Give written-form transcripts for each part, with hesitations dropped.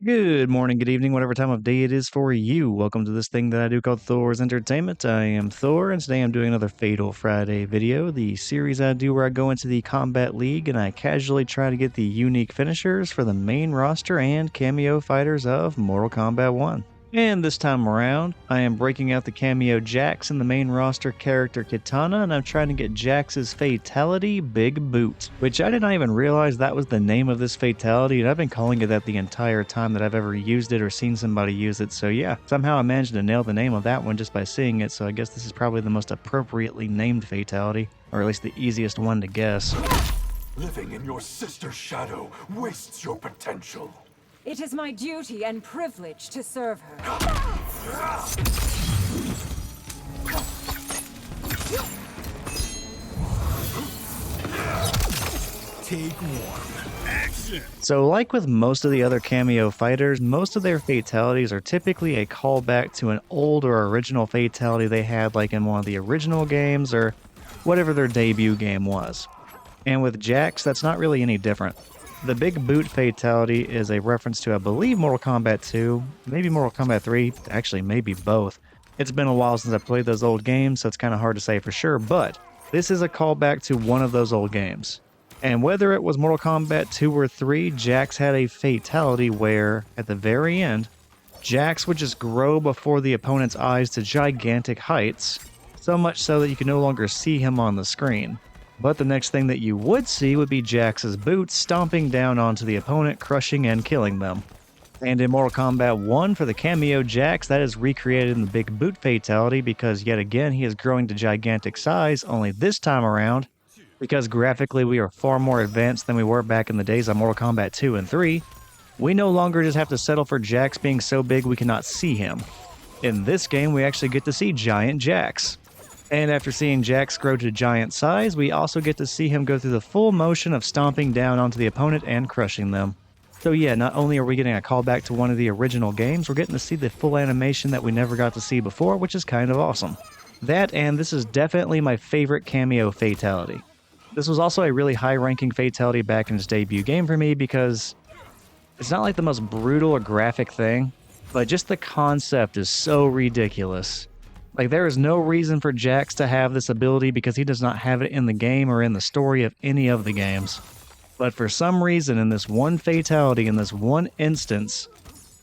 Good morning, good evening, whatever time of day it is for you. Welcome to this thing that I do called Thor's Entertainment. I am Thor, and today I'm doing another Fatal Friday video, the series I do where I go into the Kombat League and I casually try to get the unique finishers for the main roster and cameo fighters of Mortal Kombat 1. And this time around, I am breaking out the cameo Jax and the main roster character Kitana, and I'm trying to get Jax's Fatality Big Boot, which I did not even realize that was the name of this Fatality, and I've been calling it that the entire time that I've ever used it or seen somebody use it. So yeah, somehow I managed to nail the name of that one just by seeing it, so I guess this is probably the most appropriately named Fatality, or at least the easiest one to guess. Living in your sister's shadow wastes your potential. It is my duty and privilege to serve her. Take one. Action! So like with most of the other cameo fighters, most of their fatalities are typically a callback to an old or original fatality they had like in one of the original games or whatever their debut game was. And with Jax, that's not really any different. The Big Boot Fatality is a reference to, I believe, Mortal Kombat 2, maybe Mortal Kombat 3, actually maybe both. It's been a while since I played those old games, so it's kind of hard to say for sure, but this is a callback to one of those old games. And whether it was Mortal Kombat 2 or 3, Jax had a fatality where, at the very end, Jax would just grow before the opponent's eyes to gigantic heights, so much so that you could no longer see him on the screen. But the next thing that you would see would be Jax's boots stomping down onto the opponent, crushing and killing them. And in Mortal Kombat 1 for the cameo Jax, that is recreated in the Big Boot Fatality because yet again he is growing to gigantic size, only this time around, because graphically we are far more advanced than we were back in the days of Mortal Kombat 2 and 3, we no longer just have to settle for Jax being so big we cannot see him. In this game we actually get to see Giant Jax. And after seeing Jax grow to giant size, we also get to see him go through the full motion of stomping down onto the opponent and crushing them. So yeah, not only are we getting a callback to one of the original games, we're getting to see the full animation that we never got to see before, which is kind of awesome. That, and this is definitely my favorite cameo fatality. This was also a really high-ranking fatality back in its debut game for me because it's not like the most brutal or graphic thing, but just the concept is so ridiculous. Like, there is no reason for Jax to have this ability because he does not have it in the game or in the story of any of the games. But for some reason, in this one fatality, in this one instance,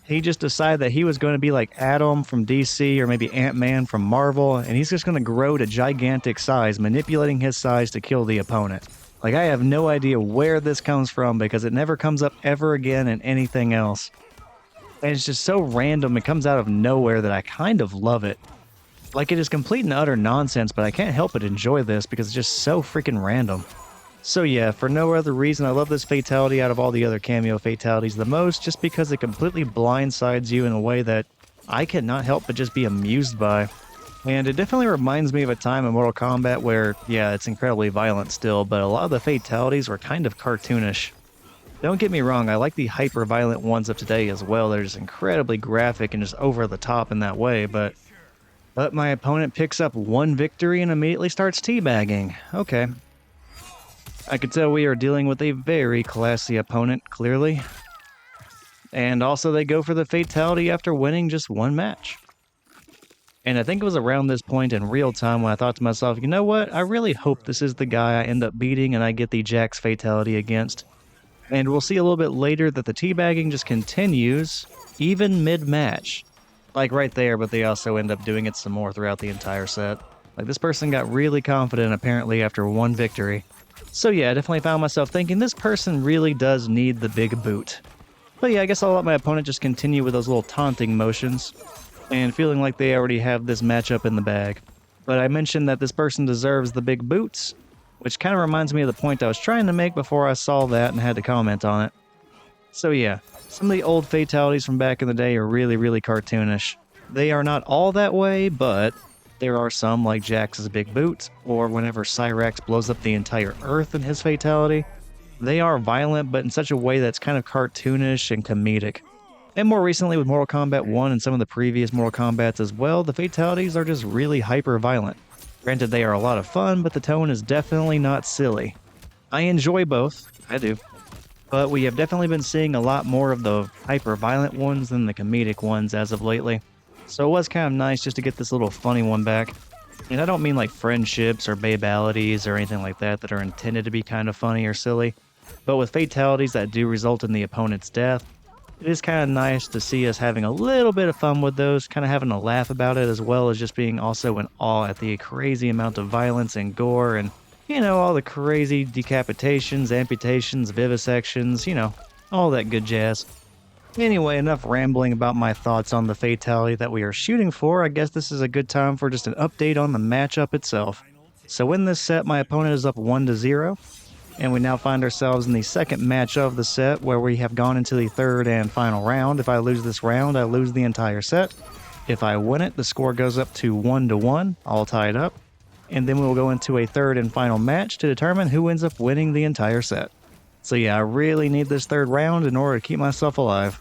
he just decided that he was going to be like Atom from DC or maybe Ant-Man from Marvel, and he's just going to grow to gigantic size, manipulating his size to kill the opponent. Like, I have no idea where this comes from because it never comes up ever again in anything else. And it's just so random, it comes out of nowhere that I kind of love it. Like, it is complete and utter nonsense, but I can't help but enjoy this because it's just so freaking random. So yeah, for no other reason, I love this fatality out of all the other cameo fatalities the most, just because it completely blindsides you in a way that I cannot help but just be amused by. And it definitely reminds me of a time in Mortal Kombat where, yeah, it's incredibly violent still, but a lot of the fatalities were kind of cartoonish. Don't get me wrong, I like the hyper-violent ones of today as well. They're just incredibly graphic and just over the top in that way, but my opponent picks up one victory and immediately starts teabagging. Okay. I could tell we are dealing with a very classy opponent, clearly. And also they go for the fatality after winning just one match. And I think it was around this point in real time when I thought to myself, you know what? I really hope this is the guy I end up beating and I get the Jax fatality against. And we'll see a little bit later that the teabagging just continues, even mid-match. Like right there, but they also end up doing it some more throughout the entire set. Like, this person got really confident apparently after one victory. So yeah, I definitely found myself thinking this person really does need the big boot. But yeah, I guess I'll let my opponent just continue with those little taunting motions, and feeling like they already have this matchup in the bag. But I mentioned that this person deserves the big boots, which kind of reminds me of the point I was trying to make before I saw that and had to comment on it. So yeah, some of the old fatalities from back in the day are really, really cartoonish. They are not all that way, but there are some like Jax's big boot, or whenever Cyrax blows up the entire Earth in his fatality. They are violent, but in such a way that's kind of cartoonish and comedic. And more recently with Mortal Kombat 1 and some of the previous Mortal Kombats as well, the fatalities are just really hyper-violent. Granted, they are a lot of fun, but the tone is definitely not silly. I enjoy both. I do. but we have definitely been seeing a lot more of the hyper-violent ones than the comedic ones as of lately. So it was kind of nice just to get this little funny one back. And I don't mean like friendships or babalities or anything like that that are intended to be kind of funny or silly, but with fatalities that do result in the opponent's death, it is kind of nice to see us having a little bit of fun with those, kind of having a laugh about it, as well as just being also in awe at the crazy amount of violence and gore and, all the crazy decapitations, amputations, vivisections, all that good jazz. Anyway, enough rambling about my thoughts on the fatality that we are shooting for. I guess this is a good time for just an update on the matchup itself. So in this set, my opponent is up 1-0. And we now find ourselves in the second match of the set where we have gone into the third and final round. If I lose this round, I lose the entire set. If I win it, the score goes up to 1-1, all tied up. And then we will go into a third and final match to determine who ends up winning the entire set. So yeah, I really need this third round in order to keep myself alive.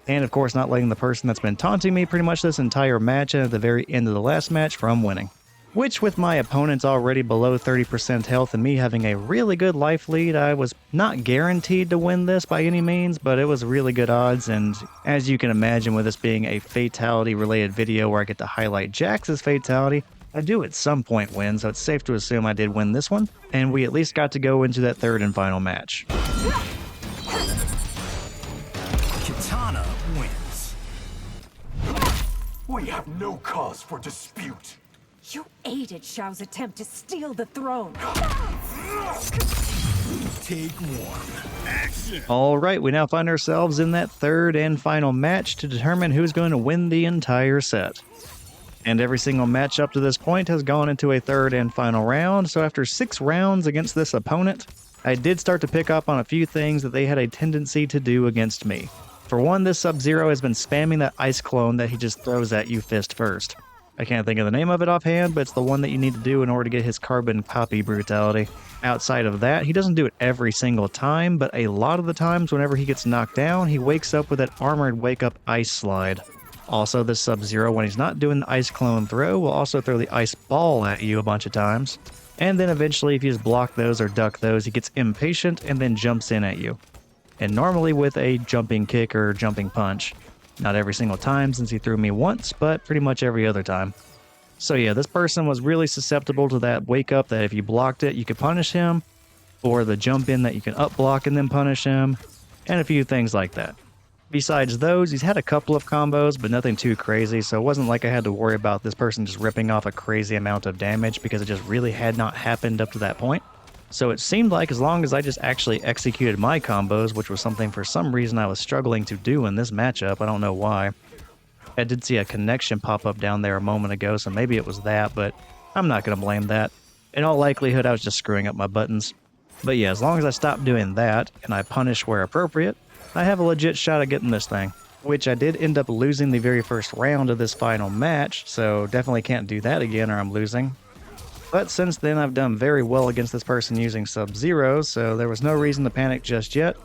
And of course not letting the person that's been taunting me pretty much this entire match and at the very end of the last match from winning. Which, with my opponents already below 30% health and me having a really good life lead, I was not guaranteed to win this by any means, but it was really good odds, and as you can imagine with this being a fatality-related video where I get to highlight Jax's fatality, I do at some point win, so it's safe to assume I did win this one, and we at least got to go into that third and final match. Kitana wins. We have no cause for dispute. You aided Xiao's attempt to steal the throne. Take one. Action! Alright, we now find ourselves in that third and final match to determine who's going to win the entire set. And every single match up to this point has gone into a third and final round, so after 6 rounds against this opponent, I did start to pick up on a few things that they had a tendency to do against me. For one, this Sub-Zero has been spamming that ice clone that he just throws at you fist first. I can't think of the name of it offhand, but it's the one that you need to do in order to get his carbon copy brutality. Outside of that, he doesn't do it every single time, but a lot of the times whenever he gets knocked down, he wakes up with that armored wake-up ice slide. Also, this Sub-Zero, when he's not doing the ice clone throw, will also throw the ice ball at you a bunch of times. And then eventually, if you just block those or duck those, he gets impatient and then jumps in at you. And normally with a jumping kick or jumping punch. Not every single time since he threw me once, but pretty much every other time. So yeah, this person was really susceptible to that wake up that if you blocked it, you could punish him, or the jump in that you can up block and then punish him, and a few things like that. Besides those, he's had a couple of combos, but nothing too crazy, so it wasn't like I had to worry about this person just ripping off a crazy amount of damage because it just really had not happened up to that point. So it seemed like as long as I just actually executed my combos, which was something for some reason I was struggling to do in this matchup, I don't know why. I did see a connection pop up down there a moment ago, so maybe it was that, but I'm not going to blame that. In all likelihood, I was just screwing up my buttons. But yeah, as long as I stop doing that, and I punish where appropriate, I have a legit shot at getting this thing. Which I did end up losing the very first round of this final match, so definitely can't do that again or I'm losing. But since then, I've done very well against this person using Sub-Zero, so there was no reason to panic just yet.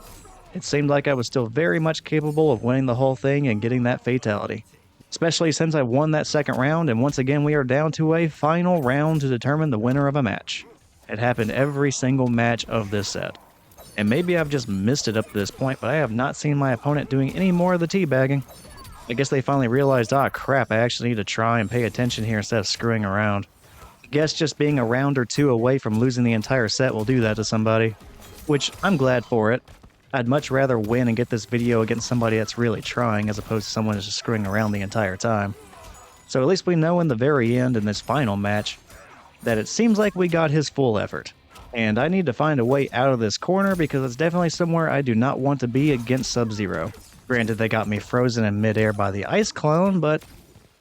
It seemed like I was still very much capable of winning the whole thing and getting that fatality. Especially since I won that second round, and once again we are down to a final round to determine the winner of a match. It happened every single match of this set. And maybe I've just missed it up to this point, but I have not seen my opponent doing any more of the teabagging. I guess they finally realized, ah crap, I actually need to try and pay attention here instead of screwing around. Guess just being a round or two away from losing the entire set will do that to somebody. Which, I'm glad for it. I'd much rather win and get this video against somebody that's really trying as opposed to someone who's just screwing around the entire time. So at least we know in the very end in this final match that it seems like we got his full effort. And I need to find a way out of this corner because it's definitely somewhere I do not want to be against Sub-Zero. Granted, they got me frozen in midair by the ice clone, but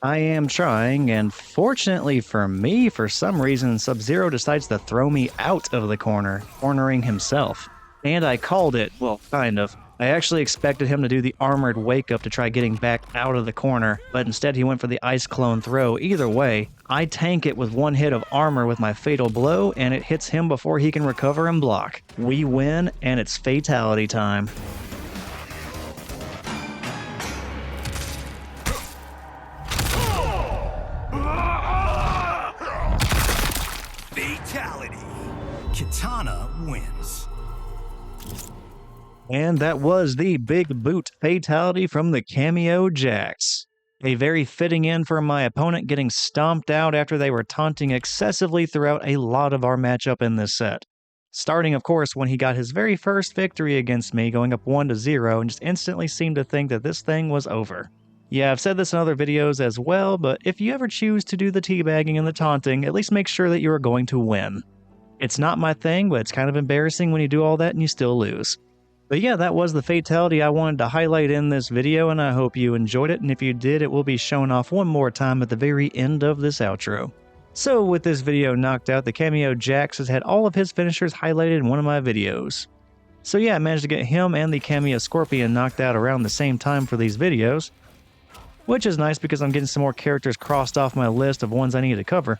I am trying, and fortunately for me, for some reason, Sub-Zero decides to throw me out of the corner, cornering himself. And I called it, well, kind of. I actually expected him to do the armored wake-up to try getting back out of the corner, but instead he went for the ice clone throw. Either way, I tank it with one hit of armor with my fatal blow, and it hits him before he can recover and block. We win, and it's fatality time. Fatality. Kitana wins. And that was the Big Boot Fatality from the Kameo Jax. A very fitting end for my opponent getting stomped out after they were taunting excessively throughout a lot of our matchup in this set. Starting, of course, when he got his very first victory against me, going up 1-0, and just instantly seemed to think that this thing was over. Yeah, I've said this in other videos as well, but if you ever choose to do the teabagging and the taunting, at least make sure that you are going to win. It's not my thing, but it's kind of embarrassing when you do all that and you still lose. But yeah, that was the fatality I wanted to highlight in this video, and I hope you enjoyed it, and if you did, it will be shown off one more time at the very end of this outro. So with this video knocked out, the Kameo Jax has had all of his finishers highlighted in one of my videos. So yeah, I managed to get him and the Kameo Scorpion knocked out around the same time for these videos, which is nice because I'm getting some more characters crossed off my list of ones I need to cover.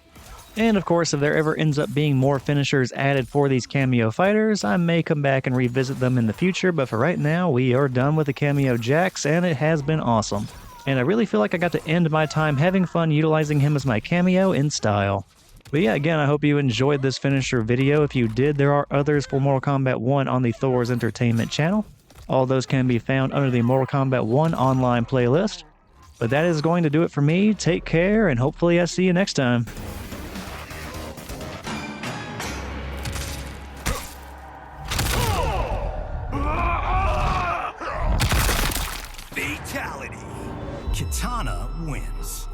And of course, if there ever ends up being more finishers added for these Kameo fighters, I may come back and revisit them in the future, but for right now, we are done with the Kameo Jax, and it has been awesome. And I really feel like I got to end my time having fun utilizing him as my cameo in style. But yeah, again, I hope you enjoyed this finisher video. If you did, there are others for Mortal Kombat 1 on the Thor's Entertainment channel. All those can be found under the Mortal Kombat 1 online playlist. But that is going to do it for me. Take care, and hopefully I see you next time. Fatality. Kitana wins.